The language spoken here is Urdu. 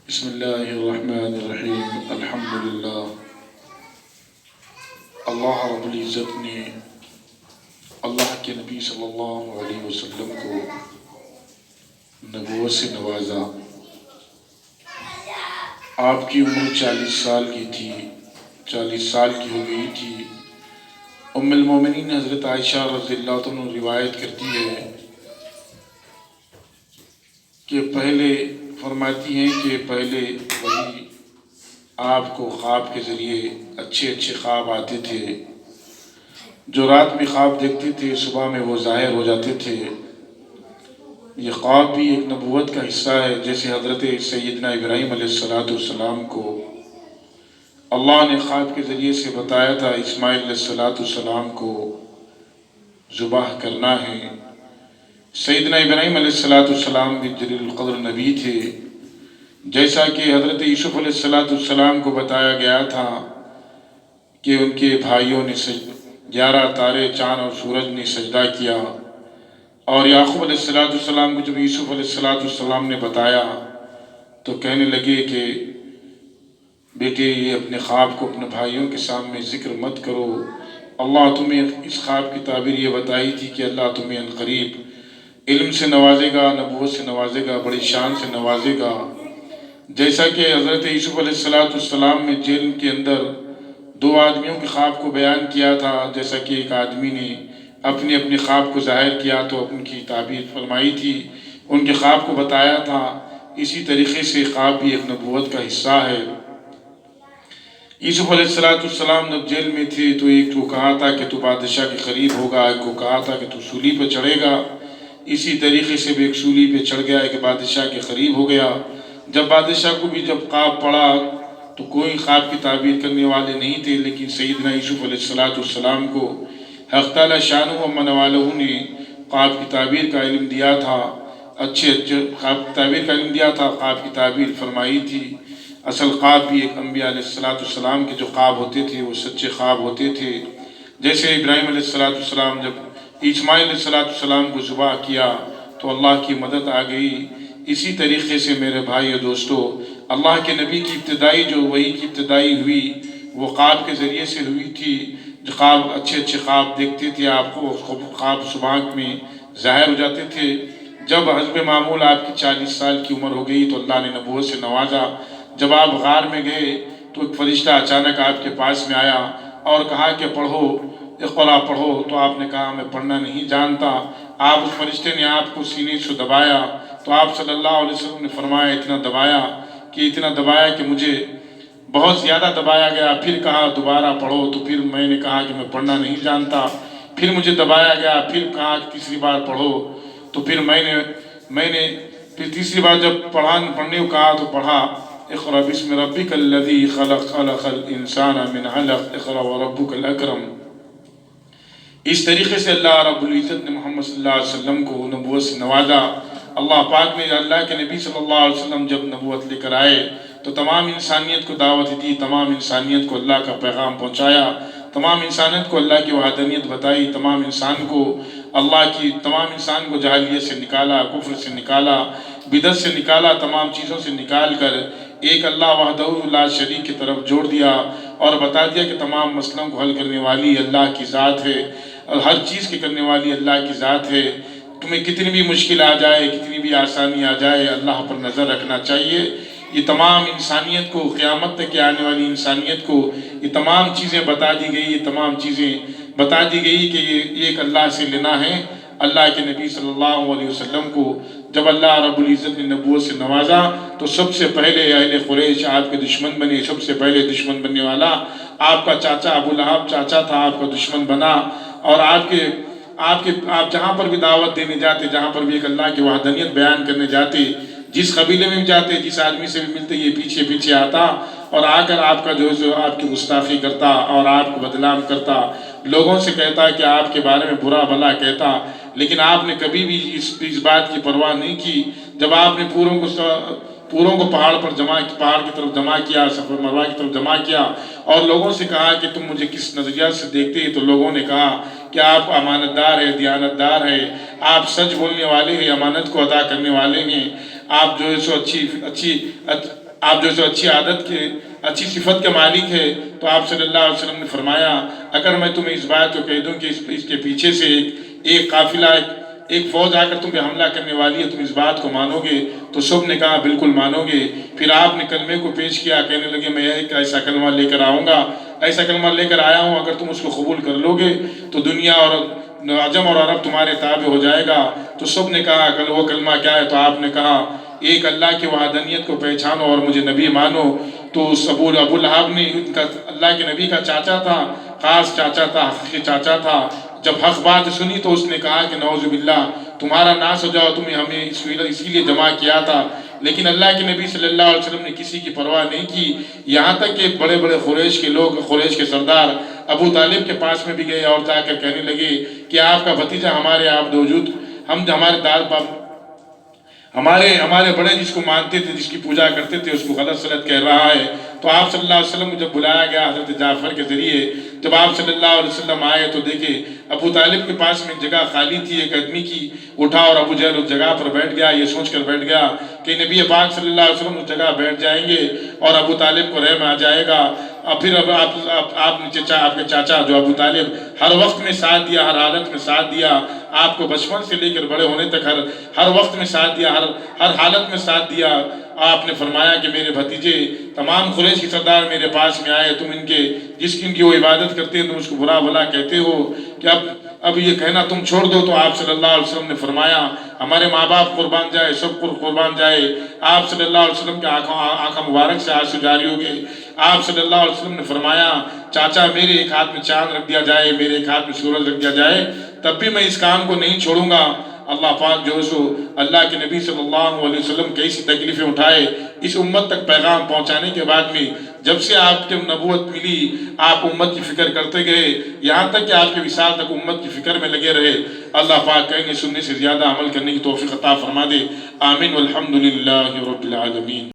بسم اللہ الرحمن الرحیم الحمدللہ۔ اللہ رب العزت نے اللہ کے نبی صلی اللہ علیہ وسلم کو نبوت سے نوازا۔ آپ کی عمر 40 سال کی تھی، 40 سال کی ہو گئی تھی۔ ام المومنین حضرت عائشہ رضی اللہ عنہ روایت کرتی ہے کہ پہلے فرماتی ہیں کہ پہلے وہی آپ کو خواب کے ذریعے اچھے اچھے خواب آتے تھے، جو رات میں خواب دیکھتے تھے صبح میں وہ ظاہر ہو جاتے تھے۔ یہ خواب بھی ایک نبوت کا حصہ ہے، جیسے حضرت سیدنا ابراہیم علیہ السلام کو اللہ نے خواب کے ذریعے سے بتایا تھا اسماعیل علیہ السلام کو ذبح کرنا ہے۔ سیدنا ابراہیم علیہ السلام بھی جلیل القدر نبی تھے، جیسا کہ حضرت یوسف علیہ السلام کو بتایا گیا تھا کہ ان کے بھائیوں نے 11 تارے چاند اور سورج نے سجدہ کیا، اور یعقوب علیہ السلام کو جب یوسف علیہ السلام نے بتایا تو کہنے لگے کہ بیٹے یہ اپنے خواب کو اپنے بھائیوں کے سامنے ذکر مت کرو، اللہ تمہیں اس خواب کی تعبیر یہ بتائی تھی کہ اللہ تمہیں عنقریب علم سے نوازے گا، نبوت سے نوازے گا، بڑی شان سے نوازے گا۔ جیسا کہ حضرت یوسف علیہ السلام نے جیل کے اندر 2 آدمیوں کے خواب کو بیان کیا تھا، جیسا کہ ایک آدمی نے اپنے خواب کو ظاہر کیا تو ان کی تعبیر فرمائی تھی، ان کے خواب کو بتایا تھا۔ اسی طریقے سے خواب بھی ایک نبوت کا حصہ ہے۔ یوسف علیہ السلام جب جیل میں تھے تو ایک کو کہا تھا کہ تو بادشاہ کے قریب ہوگا، ایک کو کہا تھا کہ تو سولی پہ چڑھے گا۔ اسی طریقے سے بھی ایک سولی پہ چڑھ گیا، ایک بادشاہ کے قریب ہو گیا۔ جب بادشاہ کو بھی جب خواب پڑا تو کوئی خواب کی تعبیر کرنے والے نہیں تھے، لیکن سیدنا یوسف علیہ السلام کو حق تعالی شانہ و من والہ نے خواب کی تعبیر کا علم دیا تھا، اچھے خواب کی تعبیر کا علم دیا تھا، خواب کی تعبیر فرمائی تھی۔ اصل خواب بھی ایک انبیاء علیہ السلام کے جو خواب ہوتے تھے وہ سچے خواب ہوتے تھے۔ جیسے ابراہیم علیہ السلام جب اسماعیل علیہ السلام کو ذبح کیا تو اللہ کی مدد آ گئی۔ اسی طریقے سے میرے بھائی اور دوستو، اللہ کے نبی کی ابتدائی جو وحی کی ابتدائی ہوئی وہ خواب کے ذریعے سے ہوئی تھی۔ جو خواب اچھے اچھے خواب دیکھتے تھے، آپ کو خواب صبح میں ظاہر ہو جاتے تھے۔ جب حسب معمول آپ کی 40 سال کی عمر ہو گئی تو اللہ نے نبوت سے نوازا۔ جب آپ غار میں گئے تو ایک فرشتہ اچانک آپ کے پاس میں آیا اور کہا کہ پڑھو، اقرا پڑھو، تو آپ نے کہا میں پڑھنا نہیں جانتا۔ آپ اس فرشتے نے آپ کو سینے سے دبایا تو آپ صلی اللہ علیہ وسلم نے فرمایا اتنا دبایا کہ مجھے بہت زیادہ دبایا گیا۔ پھر کہا دوبارہ پڑھو، تو پھر میں نے کہا کہ میں پڑھنا نہیں جانتا۔ پھر مجھے دبایا گیا، پھر کہا کہ تیسری بار پڑھو، تو پھر میں نے پھر تیسری بار جب پڑھنے کو کہا تو پڑھا، اقرأ بسم ربک الذی خلق، خلق الانسان من علق، اقرأ وربک الاکرم۔ اس طریقے سے اللہ رب العزت نے محمد صلی اللہ علیہ وسلم کو نبوت سے نوازا۔ اللہ پاک نے اللہ کے نبی صلی اللہ علیہ وسلم جب نبوت لے کر آئے تو تمام انسانیت کو دعوت دی، تمام انسانیت کو اللہ کا پیغام پہنچایا، تمام انسانیت کو اللہ کی وحدانیت بتائی، تمام انسان کو جاہلیت سے نکالا، کفر سے نکالا، بدعت سے نکالا، تمام چیزوں سے نکال کر ایک اللہ وحدہ لا شریک کی طرف جوڑ دیا اور بتا دیا کہ تمام مسئلوں کو حل کرنے والی اللہ کی ذات ہے، اور ہر چیز کے کرنے والی اللہ کی ذات ہے۔ تمہیں کتنی بھی مشکل آ جائے، کتنی بھی آسانی آ جائے، اللہ پر نظر رکھنا چاہیے۔ یہ تمام انسانیت کو، قیامت تک آنے والی انسانیت کو یہ تمام چیزیں بتا دی گئی، یہ تمام چیزیں بتا دی گئی کہ یہ ایک اللہ سے لینا ہے۔ اللہ کے نبی صلی اللہ علیہ وسلم کو جب اللہ رب العزت نے نبوت سے نوازا تو سب سے پہلے اہل قریش آپ کے دشمن بنے، سب سے پہلے دشمن بننے والا آپ کا چاچا ابو لہب چاچا تھا، آپ کا دشمن بنا، اور آپ جہاں پر بھی دعوت دینے جاتے، جہاں پر بھی ایک اللہ کی وحدانیت بیان کرنے جاتے، جس قبیلے میں بھی جاتے، جس آدمی سے بھی ملتے، یہ پیچھے پیچھے آتا اور آ کر آپ کا جو آپ کی گستاخی کرتا اور آپ کو بدنام کرتا، لوگوں سے کہتا کہ آپ کے بارے میں برا بھلا کہتا، لیکن آپ نے کبھی بھی اس بات کی پرواہ نہیں کی۔ جب آپ نے پوروں کو پہاڑ کی طرف جمع کیا، صفا مروہ کی طرف جمع کیا اور لوگوں سے کہا کہ تم مجھے کس نظریہ سے دیکھتے ہیں، تو لوگوں نے کہا کہ آپ امانت دار ہے، دیانت دار ہے، آپ سچ بولنے والے ہیں، امانت کو ادا کرنے والے ہیں، آپ جو ہے سو آپ جو سو اچھی عادت کے اچھی صفت کے مالک ہے، تو آپ صلی اللہ علیہ وسلم نے فرمایا اگر میں تمہیں اس بات کو کہہ دوں کہ اس کے پیچھے سے ایک قافلہ ایک فوج آ کر تم پہ حملہ کرنے والی ہے، تم اس بات کو مانو گے؟ تو سب نے کہا بالکل مانو گے۔ پھر آپ نے کلمے کو پیش کیا، کہنے لگے میں ایک ایسا کلمہ لے کر آؤں گا، ایسا کلمہ لے کر آیا ہوں، اگر تم اس کو قبول کر لو گے تو دنیا اور عجم اور عرب تمہارے تابع ہو جائے گا۔ تو سب نے کہا وہ کلمہ کیا ہے؟ تو آپ نے کہا ایک اللہ کی وحدانیت کو پہچانو اور مجھے نبی مانو۔ تو اس ابو لہب نے، ان کا اللہ کے نبی کا چاچا تھا، خاص چاچا تھا، حقیقی چاچا تھا، جب حق بات سنی تو اس نے کہا کہ نعوذ باللہ تمہارا ناس ہو جاؤ، تمہیں ہمیں اسی لیے جمع کیا تھا۔ لیکن اللہ کے نبی صلی اللہ علیہ وسلم نے کسی کی پرواہ نہیں کی، یہاں تک کہ بڑے بڑے قریش کے لوگ، قریش کے سردار ابو طالب کے پاس میں بھی گئے اور جا کر کہنے لگے کہ آپ کا بھتیجا ہمارے آپ وجود، ہم ہمارے داد باپ ہمارے بڑے جس کو مانتے تھے، جس کی پوجا کرتے تھے، اس کو غلط سلط کہہ رہا ہے۔ تو آپ صلی اللہ علیہ وسلم کو جب بلایا گیا حضرت جعفر کے ذریعے، جب آپ صلی اللہ علیہ وسلم آئے تو دیکھے ابو طالب کے پاس میں جگہ خالی تھی ایک آدمی کی، اٹھا اور ابو جہل اس جگہ پر بیٹھ گیا، یہ سوچ کر بیٹھ گیا کہ نبی پاک صلی اللہ علیہ وسلم اس جگہ بیٹھ جائیں گے اور ابو طالب کو رحم آ جائے گا۔ اور پھر اب آپ نے آپ کے چاچا جو ابو طالب ہر وقت میں ساتھ دیا، ہر حالت میں ساتھ دیا، آپ کو بچپن سے لے کر بڑے ہونے تک ہر وقت میں ساتھ دیا، ہر حالت میں ساتھ دیا۔ آپ نے فرمایا کہ میرے بھتیجے تمام قریش کے سردار میرے پاس میں آئے، تم ان کی وہ عبادت کرتے ہیں، تم اس کو برا بھلا کہتے ہو کہ اب یہ کہنا تم چھوڑ دو۔ تو آپ صلی اللہ علیہ وسلم نے فرمایا ہمارے ماں باپ قربان جائے، سب قربان جائے۔ آپ صلی اللہ علیہ وسلم کے آنکھوں مبارک سے آنسو جاری ہو گئے۔ آپ صلی اللہ علیہ وسلم نے فرمایا چاچا میرے ایک ہاتھ میں چاند رکھ دیا جائے، میرے ایک ہاتھ میں سورج رکھ دیا جائے، تب بھی میں اس کام کو نہیں چھوڑوں گا۔ اللہ پاک جو سو اللہ کے نبی صلی اللہ علیہ وسلم کیسی تکلیفیں اٹھائے اس امت تک پیغام پہنچانے کے بعد میں، جب سے آپ کے نبوت ملی آپ امت کی فکر کرتے گئے، یہاں تک کہ آپ کے وصال تک امت کی فکر میں لگے رہے۔ اللہ پاک کہیں سننے سے زیادہ عمل کرنے کی توفیق عطا فرما دے، آمین والحمدللہ رب العالمین۔